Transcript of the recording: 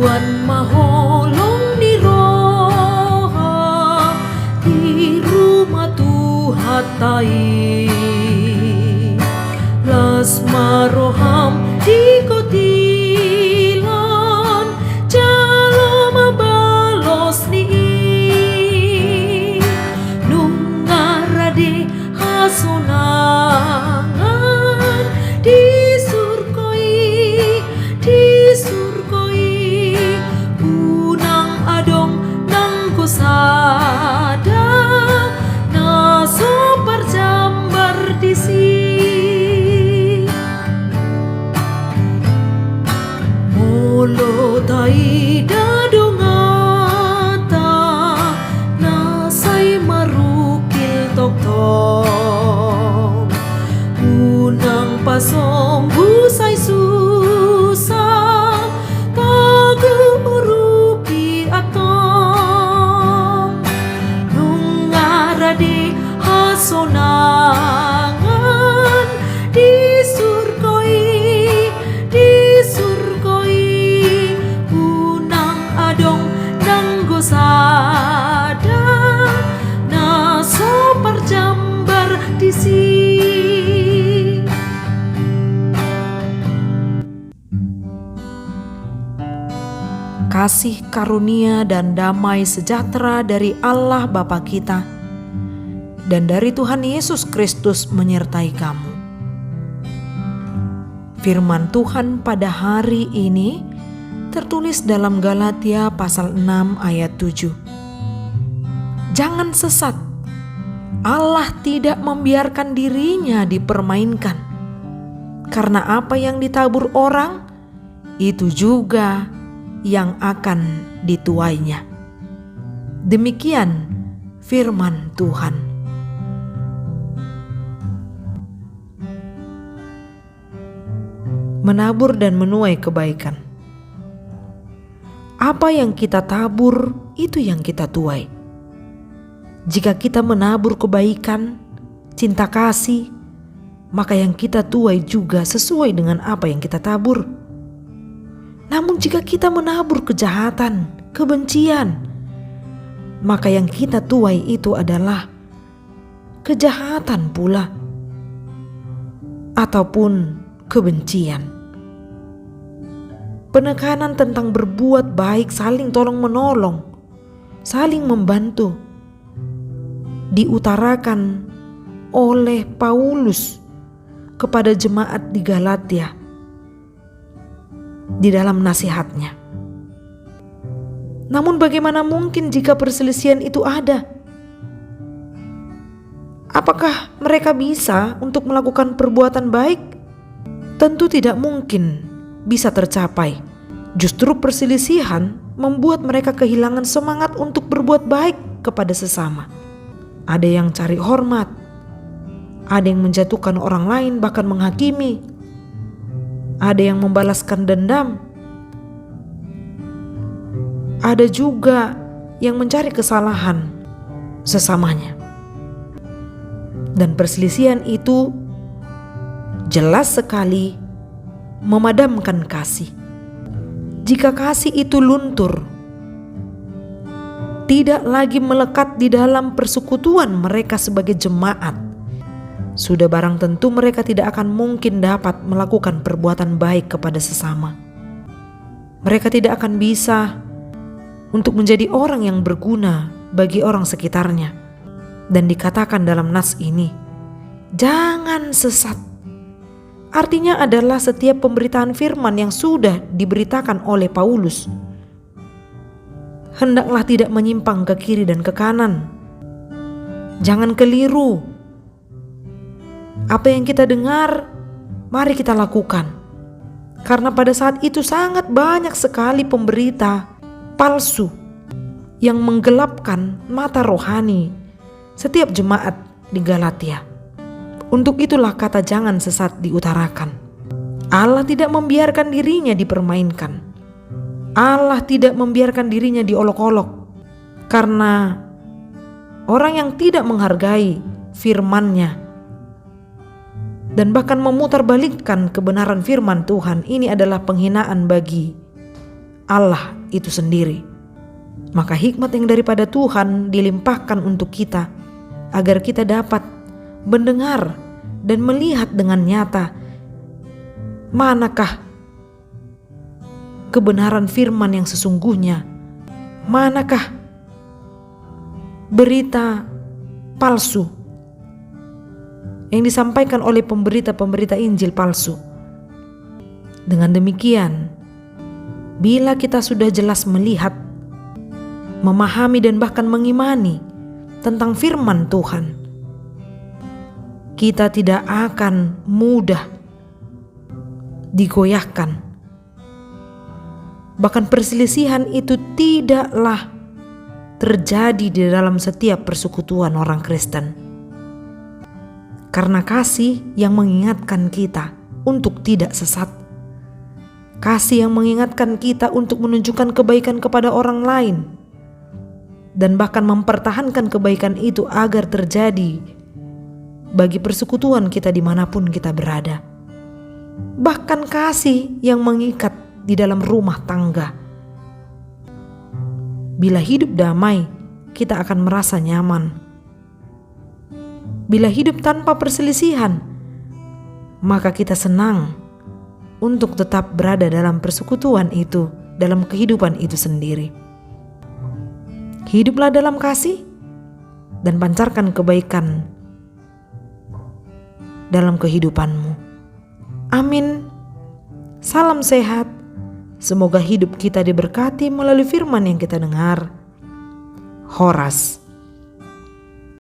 Tuhan maholong ni roha di rumah Tuhan tai las maroham di kotilan jalo mabalos ni nungarade hasonangan di surkoi unang adong nang kusada na sopar jambar disi molo tai dadongata na say marukil toktom unang pasom busay susam tagurupi atong nungarade hasonangan di surkoi unang adong nang gosada na sopar jambar disi. Kasih karunia dan damai sejahtera dari Allah Bapa kita dan dari Tuhan Yesus Kristus menyertai kamu. Firman Tuhan pada hari ini tertulis dalam Galatia pasal 6 ayat 7. Jangan sesat, Allah tidak membiarkan dirinya dipermainkan. Karena apa yang ditabur orang, itu juga yang akan dituainya. Demikian firman Tuhan. Menabur dan menuai kebaikan. Apa yang kita tabur, itu yang kita tuai. Jika kita menabur kebaikan, cinta kasih, maka yang kita tuai juga sesuai dengan apa yang kita tabur. Namun jika kita menabur kejahatan, kebencian, maka yang kita tuai itu adalah kejahatan pula, ataupun kebencian. Penekanan tentang berbuat baik, saling tolong menolong, saling membantu, diutarakan oleh Paulus kepada jemaat di Galatia di dalam nasihatnya. Namun bagaimana mungkin jika perselisihan itu ada? Apakah mereka bisa untuk melakukan perbuatan baik? Tentu tidak mungkin bisa tercapai. Justru perselisihan membuat mereka kehilangan semangat untuk berbuat baik kepada sesama. Ada yang cari hormat, ada yang menjatuhkan orang lain bahkan menghakimi, ada yang membalaskan dendam, ada juga yang mencari kesalahan sesamanya. Dan perselisihan itu jelas sekali memadamkan kasih. Jika kasih itu luntur, tidak lagi melekat di dalam persekutuan mereka sebagai jemaat, sudah barang tentu mereka tidak akan mungkin dapat melakukan perbuatan baik kepada sesama. Mereka tidak akan bisa untuk menjadi orang yang berguna bagi orang sekitarnya. Dan dikatakan dalam nas ini, jangan sesat. Artinya adalah setiap pemberitaan firman yang sudah diberitakan oleh Paulus, hendaklah tidak menyimpang ke kiri dan ke kanan. Jangan keliru. Apa yang kita dengar, mari kita lakukan. Karena pada saat itu sangat banyak sekali pemberita palsu yang menggelapkan mata rohani setiap jemaat di Galatia. Untuk itulah kata jangan sesat diutarakan. Allah tidak membiarkan dirinya dipermainkan. Allah tidak membiarkan dirinya diolok-olok. Karena orang yang tidak menghargai firman-Nya dan bahkan memutarbalikkan kebenaran firman Tuhan, ini adalah penghinaan bagi Allah itu sendiri. Maka hikmat yang daripada Tuhan dilimpahkan untuk kita, agar kita dapat mendengar dan melihat dengan nyata manakah kebenaran firman yang sesungguhnya, manakah berita palsu yang disampaikan oleh pemberita-pemberita Injil palsu. Dengan demikian, bila kita sudah jelas melihat, memahami dan bahkan mengimani tentang firman Tuhan, kita tidak akan mudah digoyahkan. Bahkan perselisihan itu tidaklah terjadi di dalam setiap persekutuan orang Kristen. Karena kasih yang mengingatkan kita untuk tidak sesat. Kasih yang mengingatkan kita untuk menunjukkan kebaikan kepada orang lain. Dan bahkan mempertahankan kebaikan itu agar terjadi bagi persekutuan kita dimanapun kita berada. Bahkan kasih yang mengikat di dalam rumah tangga. Bila hidup damai, kita akan merasa nyaman. Bila hidup tanpa perselisihan, maka kita senang untuk tetap berada dalam persekutuan itu, dalam kehidupan itu sendiri. Hiduplah dalam kasih dan pancarkan kebaikan dalam kehidupanmu. Amin. Salam sehat. Semoga hidup kita diberkati melalui firman yang kita dengar. Horas.